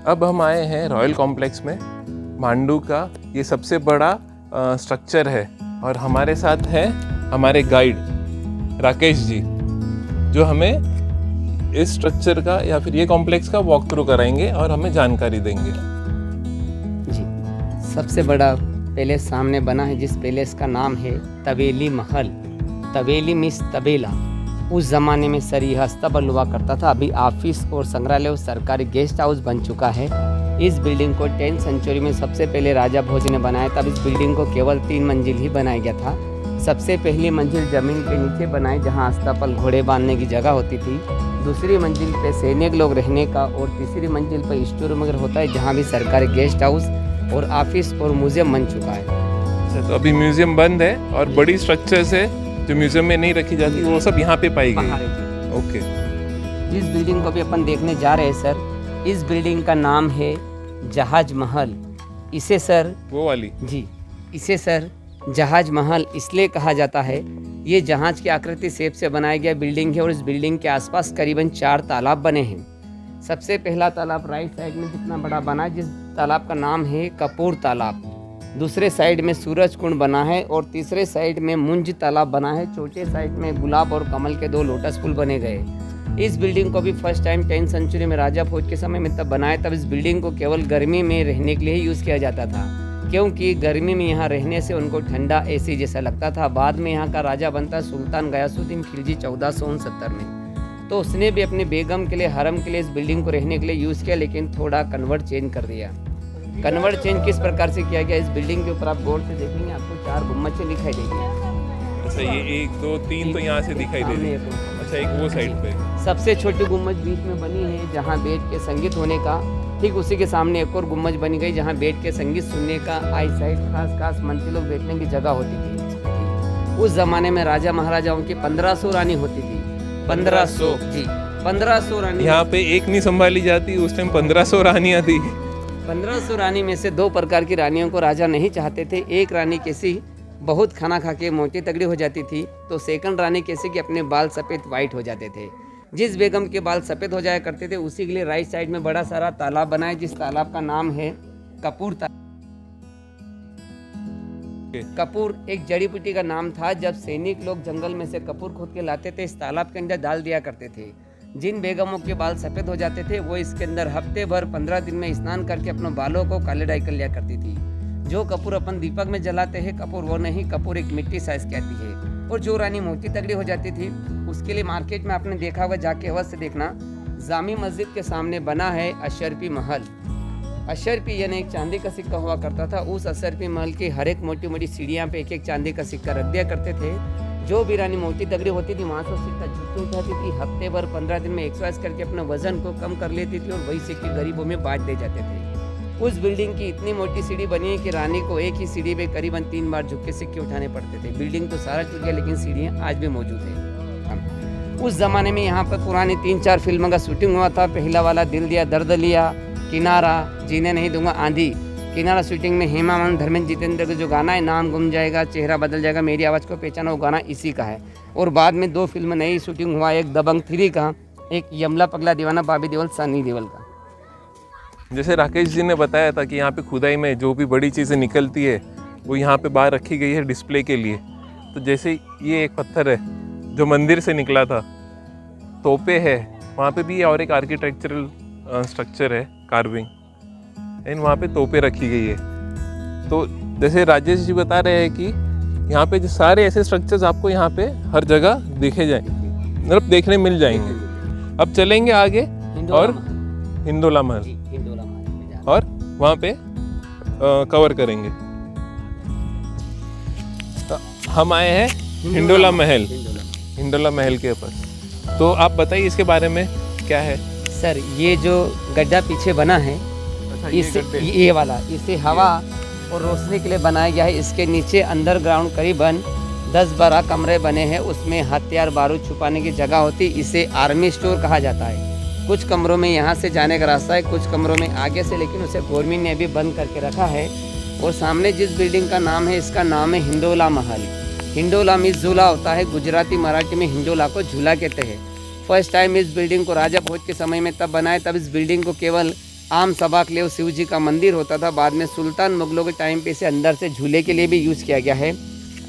अब हम आए हैं रॉयल कॉम्प्लेक्स में। मांडू का ये सबसे बड़ा स्ट्रक्चर है और हमारे साथ है हमारे गाइड राकेश जी, जो हमें इस स्ट्रक्चर का या फिर ये कॉम्प्लेक्स का वॉक थ्रू कराएंगे और हमें जानकारी देंगे। जी, सबसे बड़ा पैलेस सामने बना है, जिस पैलेस का नाम है तवेली महल। तवेली मीन्स तबेला। उस ज़माने में सर यह अस्तबल हुआ करता था। अभी ऑफिस और संग्रहालय और सरकारी गेस्ट हाउस बन चुका है। इस बिल्डिंग को 10th सेंचुरी में सबसे पहले राजा भोज ने बनाया। तब इस बिल्डिंग को केवल 3 मंजिल ही बनाया गया था। सबसे पहली मंजिल ज़मीन के नीचे बनाई, जहां अस्तबल घोड़े बांधने की जगह होती थी। दूसरी मंजिल पे सैनिक लोग रहने का, और तीसरी मंजिल पर स्टोर रूम वगैरह होता है, जहाँ भी सरकारी गेस्ट हाउस और ऑफिस और म्यूजियम बन चुका है। तो अभी म्यूजियम बंद है और बड़ी स्ट्रक्चर से जो म्यूजियम में नहीं रखी जाती वो सब यहाँ पे पाई गई। ओके, जिस बिल्डिंग को भी अपन देखने जा रहे हैं सर, इस बिल्डिंग का नाम है जहाज महल। इसे सर वो वाली जी, इसे सर जहाज महल इसलिए कहा जाता है। ये जहाज की आकृति शेप से बनाया गया बिल्डिंग है और इस बिल्डिंग के आसपास करीबन 4 तालाब बने हैं। सबसे पहला तालाब राइट साइड में कितना बड़ा बना है, जिस तालाब का नाम है कपूर तालाब। दूसरे साइड में सूरज कुंड बना है और तीसरे साइड में मुंज तालाब बना है। चौथे साइड में गुलाब और कमल के 2 लोटस फूल बने गए। इस बिल्डिंग को भी फर्स्ट टाइम 10th सेंचुरी में राजा भोज के समय में तब बनाया। तब इस बिल्डिंग को केवल गर्मी में रहने के लिए ही यूज़ किया जाता था, क्योंकि गर्मी में यहाँ रहने से उनको ठंडा एसी जैसा लगता था। बाद में यहाँ का राजा बनता सुल्तान गयासुद्दीन खिलजी 1469 में, तो उसने भी अपने बेगम के लिए, हरम के लिए इस बिल्डिंग को रहने के लिए यूज़ किया, लेकिन थोड़ा कन्वर्ट चेंज कर दिया। कन्वर्ट चेंज किस प्रकार से किया गया, इस बिल्डिंग के ऊपर आप गौर से देखेंगे, आपको 4 गुम्बदें दिखाई देगी। अच्छा, ये 1 2 3 तो यहाँ से दिखाई दे रही है। अच्छा, एक वो साइड पे सबसे छोटी गुम्बद बीच में बनी है, जहाँ बैठ के संगीत होने का। ठीक उसी के सामने एक और गुम्बद बनी गई, जहाँ बैठ के संगीत सुनने का, आई साइड खास मंत्री लोग बैठने की जगह होती थी। उस जमाने में राजा महाराजाओं की 1500 रानी होती थी। 1500 जी, 1500 रानी। यहाँ पे एक नहीं संभाली जाती, उस टाइम 1500 रानियाँ थी। 1500 रानी में से 2 प्रकार की रानियों को राजा नहीं चाहते थे। एक रानी कैसी बहुत खाना खा के मोटी तगड़ी हो जाती थी, तो सेकंड रानी कैसे कि अपने बाल सफ़ेद वाइट हो जाते थे। जिस बेगम के बाल सफ़ेद हो जाया करते थे, उसी के लिए राइट साइड में बड़ा सारा तालाब बना है, जिस तालाब का नाम है कपूर तालाब। कपूर एक जड़ी बूटी का नाम था। जब सैनिक लोग जंगल में से कपूर खोद के लाते थे, इस तालाब के अंदर डाल दिया करते थे। जिन बेगमों के बाल सफ़ेद हो जाते थे, वो इसके अंदर हफ्ते भर 15 दिन में स्नान करके अपने बालों को काले डाई कर लिया करती थी। जो कपूर अपन दीपक में जलाते हैं, कपूर वो नहीं, कपूर एक मिट्टी साइज की आती है। और जो रानी मोटी तगड़ी हो जाती थी, उसके लिए मार्केट में आपने देखा होगा, जाके अवश्य देखना, जामी मस्जिद के सामने बना है अशरफी महल। अशरफी यानी एक चांदी का सिक्का हुआ करता था। उस अशरफी महल की हर एक मोटी मोटी सीढ़ियाँ पे एक चांदी का सिक्का रख दिया करते थे। जो भी रानी मोटी तगड़ी होती थी, वहाँ से सिक्का झुक उठाती थी, हफ्ते भर 15 दिन में एक्सरसाइज करके अपने वजन को कम कर लेती थी और वही सिक्के गरीबों में बांट दे जाते थे। उस बिल्डिंग की इतनी मोटी सीढ़ी बनी है कि रानी को एक ही सीढ़ी पे करीबन 3 बार झुक के सिक्के उठाने पड़ते थे। बिल्डिंग तो सारा टूट गया, लेकिन सीढ़ियाँ आज भी मौजूद है। उस ज़माने में यहाँ पर पुरानी 3-4 फिल्मों का शूटिंग हुआ था। पहला वाला दिल दिया दर्द लिया, किनारा, जीने नहीं दूंगा, आंधी। किनारा शूटिंग में हेमा मालिनी, धर्मेंद्र, जितेंद्र का जो गाना है, नाम गुम जाएगा, चेहरा बदल जाएगा, मेरी आवाज़ को पहचाना, वो गाना इसी का है। और बाद में 2 फिल्म नई शूटिंग हुआ, एक दबंग 3 का, एक यमला पगला दीवाना, बॉबी देओल, सनी देओल का। जैसे राकेश जी ने बताया था कि यहाँ पे खुदाई में जो भी बड़ी चीज़ें निकलती है वो यहाँ पे बाहर रखी गई है डिस्प्ले के लिए। तो जैसे ये एक पत्थर है जो मंदिर से निकला था, तोपे है, वहाँ पे भी और एक आर्किटेक्चरल स्ट्रक्चर है, कार्विंग एंड वहाँ पे तोपे रखी गई है। तो जैसे राजेश जी बता रहे हैं कि यहाँ पे जो सारे ऐसे स्ट्रक्चर्स आपको यहाँ पे हर जगह देखे जाएंगे, मतलब देखने मिल जाएंगे। अब चलेंगे आगे और हिंडोला महल और वहाँ पे कवर करेंगे। तो हम आए हैं हिंडोला महल, हिंडोला महल के ऊपर। तो आप बताइए इसके बारे में क्या है। सर, ये जो गड्ढा पीछे बना है, इसे ये वाला, इसे हवा और रोशनी के लिए बनाया गया है। इसके नीचे अंडरग्राउंड करीबन 10-12 कमरे बने हैं। उसमें हथियार बारूद छुपाने की जगह होती, इसे आर्मी स्टोर कहा जाता है। कुछ कमरों में यहाँ से जाने का रास्ता है, कुछ कमरों में आगे से, लेकिन उसे गवर्नमेंट ने अभी बंद करके रखा है। और सामने जिस बिल्डिंग का नाम है, इसका नाम है हिंडोला महल। हिंडोला मीन्स झूला होता है, गुजराती मराठी में हिंडोला को झूला कहते हैं। फर्स्ट टाइम इस बिल्डिंग को राजा भोज के समय में तब बनाए, तब इस बिल्डिंग को केवल आम सभा के लिए वो शिव जी का मंदिर होता था। बाद में सुल्तान मुगलों के टाइम पे इसे अंदर से झूले के लिए भी यूज़ किया गया है।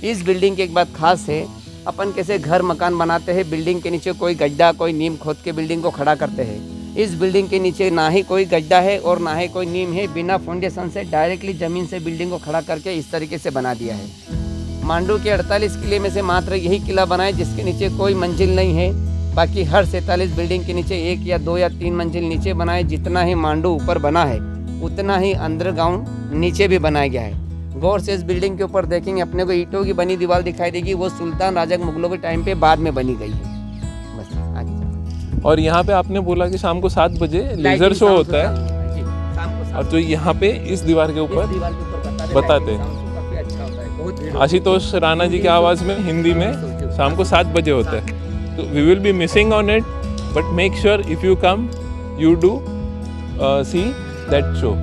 इस बिल्डिंग की एक बात खास है, अपन कैसे घर मकान बनाते हैं, बिल्डिंग के नीचे कोई गड्ढा कोई नीम खोद के बिल्डिंग को खड़ा करते हैं। इस बिल्डिंग के नीचे ना ही कोई गड्ढा है और ना ही कोई नीम है, बिना फाउंडेशन से डायरेक्टली ज़मीन से बिल्डिंग को खड़ा करके इस तरीके से बना दिया है। मांडू के 48 किले में से मात्र यही किला बना है जिसके नीचे कोई मंजिल नहीं है। बाकी हर 47 बिल्डिंग के नीचे 1 या 2 या 3 मंजिल नीचे बनाए। जितना ही मांडू ऊपर बना है उतना ही अंडरग्राउंड नीचे भी बनाया गया है। गौर से इस बिल्डिंग के ऊपर देखेंगे अपने को ईंटों की बनी दीवार दिखाई देगी, वो सुल्तान राजा मुगलों के टाइम पे बाद में बनी गई है। बस अच्छा। और यहाँ पे आपने बोला कि शाम को 7 बजे लेजर शो होता है, और जो यहाँ पे इस दीवार के ऊपर बताते हैं। अच्छा होता है, बहुत आशुतोष राणा जी की आवाज़ में हिंदी में शाम को 7 बजे होता है। तो we will be missing on it, but make sure if you come you do see that show.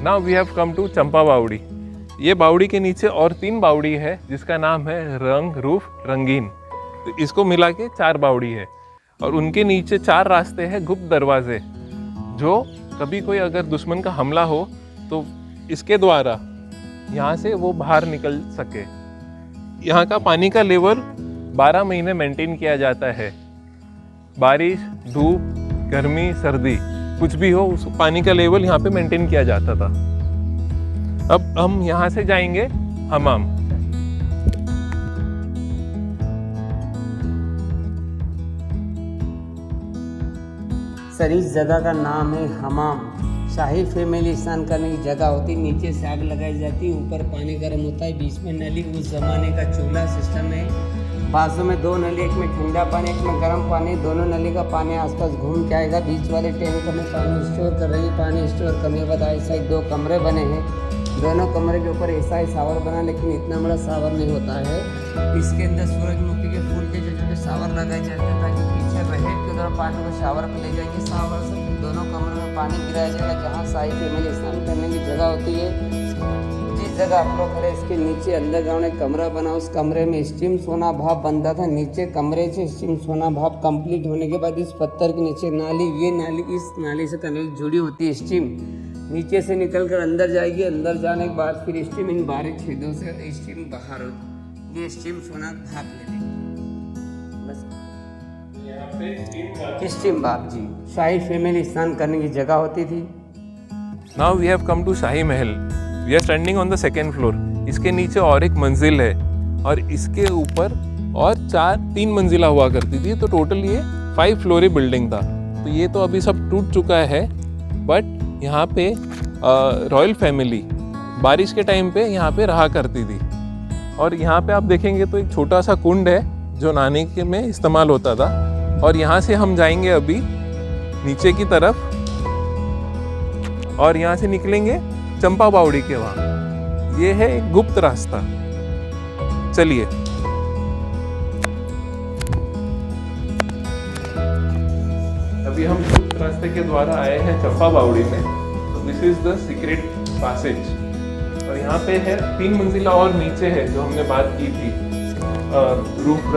Now we have come to Champa Baori. ये बावड़ी के नीचे और 3 बावड़ी है जिसका नाम है रंग रूफ रंगीन। तो इसको मिला के 4 बावड़ी है, और उनके नीचे 4 रास्ते हैं गुप्त दरवाजे, जो कभी कोई अगर दुश्मन का हमला हो तो इसके द्वारा यहाँ से वो बाहर निकल सके। यहाँ का पानी का लेवल 12 महीने मेंटेन किया जाता है। बारिश, धूप, गर्मी, सर्दी कुछ भी हो, उस पानी का लेवल यहाँ पे मेंटेन किया जाता था। अब हम यहाँ से जाएंगे हमाम। सर इस जगह का नाम है हमाम। शाही फैमिली स्नान करने की जगह होती, नीचे से आग लगाई जाती है, ऊपर पानी गर्म होता है, बीच में नली। उस जमाने का चूल्हा सिस्टम है। बाजू में 2 नली, एक में ठंडा पानी एक में गर्म पानी। दोनों नली का पानी आसपास घूम के आएगा। बीच वाले टैंक में पानी स्टोर कर रही है। पानी स्टोर करने के बाद ऐसा 2 कमरे बने हैं। दोनों कमरे के ऊपर ऐसा ही शावर बना, लेकिन इतना बड़ा शावर नहीं होता है। इसके अंदर सूरजमुखी के फूल के छोटे शावर लगाए जाते हैं ताकि पीछे बहेट के द्वारा पानी को शावर में ले जाएंगे। शावर से दोनों कमरों में पानी गिराया जाएगा, जहाँ शाही फैमिली स्नान करने की जगह होती है। जिस जगह आप लोग खड़े इसके नीचे अंडरग्राउंड एक कमरा बना, उस कमरे में स्टीम सोना भाप बनता था। नीचे कमरे से स्टीम सोना भाप कंप्लीट होने के बाद इस पत्थर के नीचे नाली, ये नाली, इस नाली से टनल जुड़ी होती है। स्टीम नीचे से निकल कर अंदर जाएगी। अंदर जाने के बाद फिर स्टीम इन बारीक छेदों से स्टीम बाहर होगी। ये स्टीम सोना भाप ले लेगी। बस यहाँ पे स्टीम भाप जी शाही फैमिली स्नान करने की जगह होती थी। Now we have come to Shahi Mahal. We are standing on the 2nd floor. इसके नीचे और एक मंजिल है, और इसके ऊपर और 3 मंजिला हुआ करती थी। तो टोटल ये 5 फ्लोरी बिल्डिंग था। तो ये तो अभी सब टूट चुका है, बट यहाँ पे रॉयल फैमिली बारिश के टाइम पे यहाँ पे रहा करती थी। और यहाँ पे आप देखेंगे तो एक छोटा सा कुंड है जो नहाने के में इस्तेमाल होता था। और यहाँ से हम जाएंगे अभी नीचे की तरफ, और यहाँ से निकलेंगे चंपा बावड़ी के वहाँ। ये है एक गुप्त रास्ता। चलिए। अभी हम गुप्त रास्ते के द्वारा आए हैं चंपा बावड़ी में। तो this is the secret passage. और यहाँ पे है 3 मंजिला और नीचे है जो हमने बात की थी, रूफ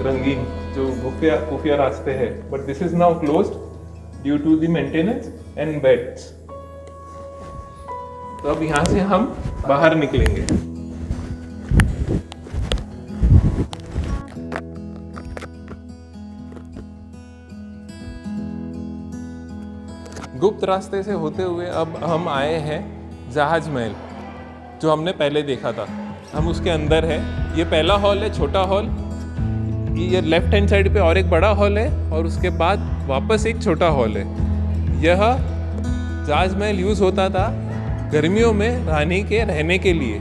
रंगीन जो खुफिया रास्ते है। But this is now closed due to the maintenance and beds. तो अब यहाँ से हम बाहर निकलेंगे। गुप्त रास्ते से होते हुए अब हम आए हैं जहाज महल, जो हमने पहले देखा था। हम उसके अंदर है। ये पहला हॉल है, छोटा हॉल। ये लेफ्ट हैंड साइड पे और एक बड़ा हॉल है, और उसके बाद वापस एक छोटा हॉल है। यह जहाज महल यूज़ होता था गर्मियों में रानी के रहने के लिए।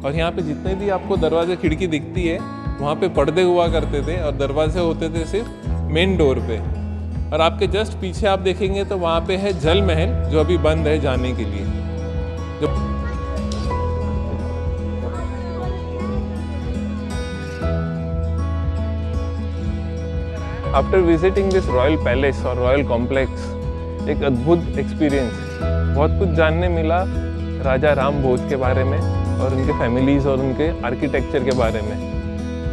और यहाँ पे जितने भी आपको दरवाजे खिड़की दिखती है, वहाँ पे पर्दे हुआ करते थे, और दरवाजे होते थे सिर्फ मेन डोर पे। और आपके जस्ट पीछे आप देखेंगे तो वहाँ पे है जल महल, जो अभी बंद है जाने के लिए। जो after visiting this royal palace और रॉयल कॉम्प्लेक्स, एक अद्भुत एक्सपीरियंस, बहुत कुछ जानने मिला राजा राम भोज के बारे में और उनके फैमिलीज़ और उनके आर्किटेक्चर के बारे में।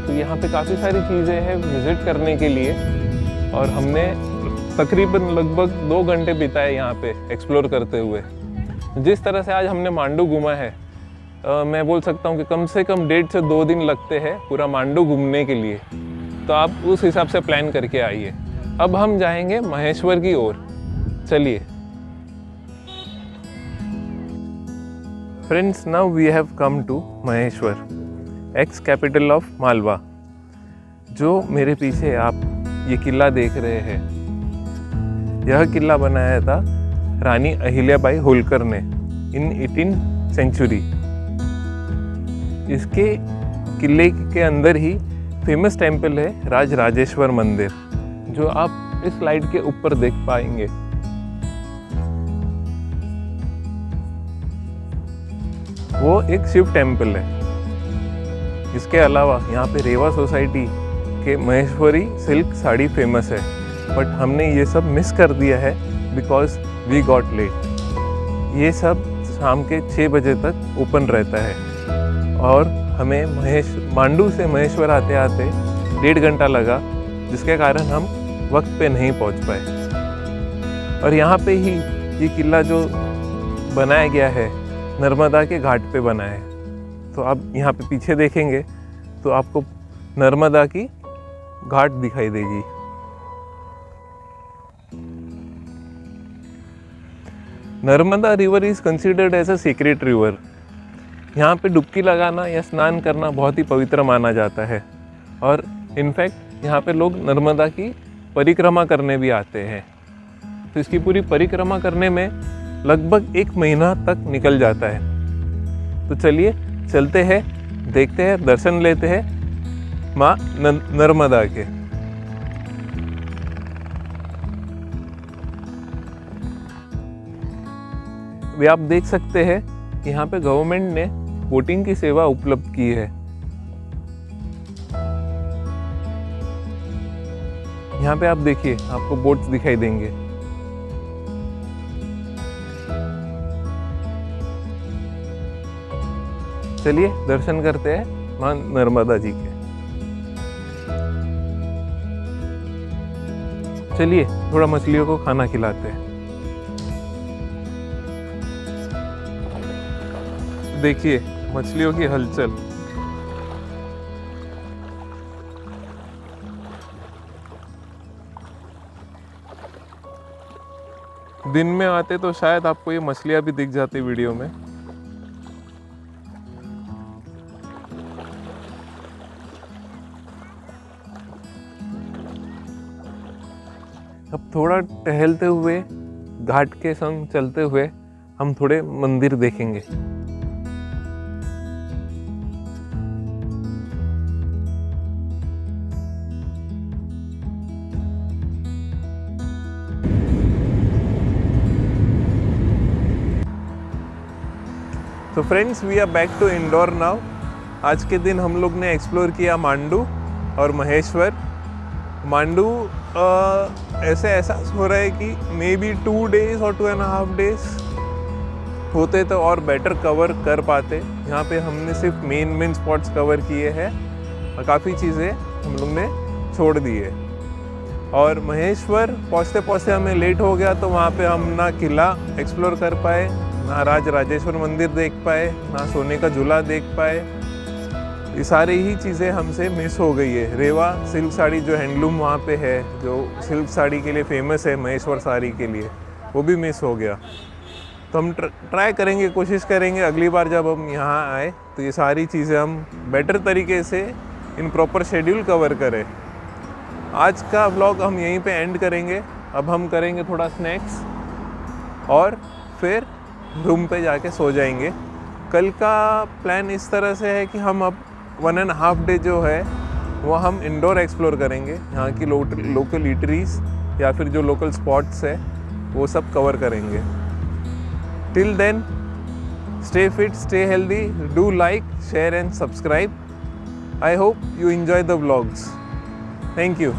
तो यहाँ पे काफ़ी सारी चीज़ें हैं विज़िट करने के लिए, और हमने तकरीबन लगभग 2 घंटे बिताए यहाँ पे एक्सप्लोर करते हुए। जिस तरह से आज हमने मांडू घूमा है, मैं बोल सकता हूँ कि कम से कम 1.5 से 2 दिन लगते हैं पूरा मांडू घूमने के लिए। तो आप उस हिसाब से प्लान करके आइए। अब हम जाएंगे महेश्वर की ओर, चलिए। Friends, now we have come to Maheshwar, ex capital of Malwa. जो मेरे पीछे आप ये किला देख रहे हैं, यह किला बनाया था रानी अहिल्याबाई होलकर ने इन 18th सेंचुरी। इसके किले के अंदर ही फेमस टेम्पल है राज राजेश्वर मंदिर, जो आप इस स्लाइड के ऊपर देख पाएंगे। वो एक शिव टेम्पल है। इसके अलावा यहाँ पे रेवा सोसाइटी के महेश्वरी सिल्क साड़ी फेमस है, बट हमने ये सब मिस कर दिया है बिकॉज वी गॉट लेट। ये सब शाम के 6 बजे तक ओपन रहता है, और हमें मांडू से महेश्वर आते आते 1.5 घंटा लगा, जिसके कारण हम वक्त पे नहीं पहुंच पाए। और यहाँ पे ही ये किला जो बनाया गया है, नर्मदा के घाट पे बना है। तो आप यहाँ पे पीछे देखेंगे तो आपको नर्मदा की घाट दिखाई देगी। Narmada river is considered as a secret river. यहाँ पे डुबकी लगाना या स्नान करना बहुत ही पवित्र माना जाता है, और इनफैक्ट यहाँ पे लोग नर्मदा की परिक्रमा करने भी आते हैं। तो इसकी पूरी परिक्रमा करने में लगभग 1 महीना तक निकल जाता है। तो चलिए चलते हैं, देखते हैं, दर्शन लेते हैं माँ नर्मदा के। वे आप देख सकते हैं कि यहाँ पे गवर्नमेंट ने बोटिंग की सेवा उपलब्ध की है। यहाँ पे आप देखिए, आपको बोट्स दिखाई देंगे। चलिए दर्शन करते हैं मां नर्मदा जी के। चलिए थोड़ा मछलियों को खाना खिलाते हैं। देखिए मछलियों की हलचल। दिन में आते तो शायद आपको ये मछलियां भी दिख जाती वीडियो में। अब थोड़ा टहलते हुए, घाट के संग चलते हुए हम थोड़े मंदिर देखेंगे। तो friends, we are back to Indore now. आज के दिन हम लोग ने एक्सप्लोर किया मांडू और महेश्वर। मांडू ऐसे एहसास हो रहा है कि मे बी 2 days और 2.5 days होते तो और बेटर कवर कर पाते। यहाँ पे हमने सिर्फ मेन स्पॉट्स कवर किए हैं और काफ़ी चीज़ें हम लोग ने छोड़ दी है। और महेश्वर पहुँचते पहुँचते हमें लेट हो गया, तो वहाँ पे हम ना किला एक्सप्लोर कर पाए, ना राज राजेश्वर मंदिर देख पाए, ना सोने का झूला देख पाए। ये सारी ही चीज़ें हमसे मिस हो गई है। रेवा सिल्क साड़ी जो हैंडलूम वहाँ पे है, जो सिल्क साड़ी के लिए फेमस है, महेश्वर साड़ी के लिए, वो भी मिस हो गया। तो हम ट्राई करेंगे, कोशिश करेंगे अगली बार जब हम यहाँ आए तो ये सारी चीज़ें हम बेटर तरीके से इन प्रॉपर शेड्यूल कवर करें। आज का व्लॉग हम यहीं पे एंड करेंगे। अब हम करेंगे थोड़ा स्नैक्स और फिर रूम पे जाके सो जाएंगे। कल का प्लान इस तरह से है कि हम अब 1.5 डे जो है वो हम इंडोर एक्सप्लोर करेंगे। यहाँ की लोकल ईटरीज या फिर जो लोकल स्पॉट्स है वो सब कवर करेंगे। Till then, stay fit, stay healthy, do like, share and subscribe. I hope you enjoy the vlogs. Thank you.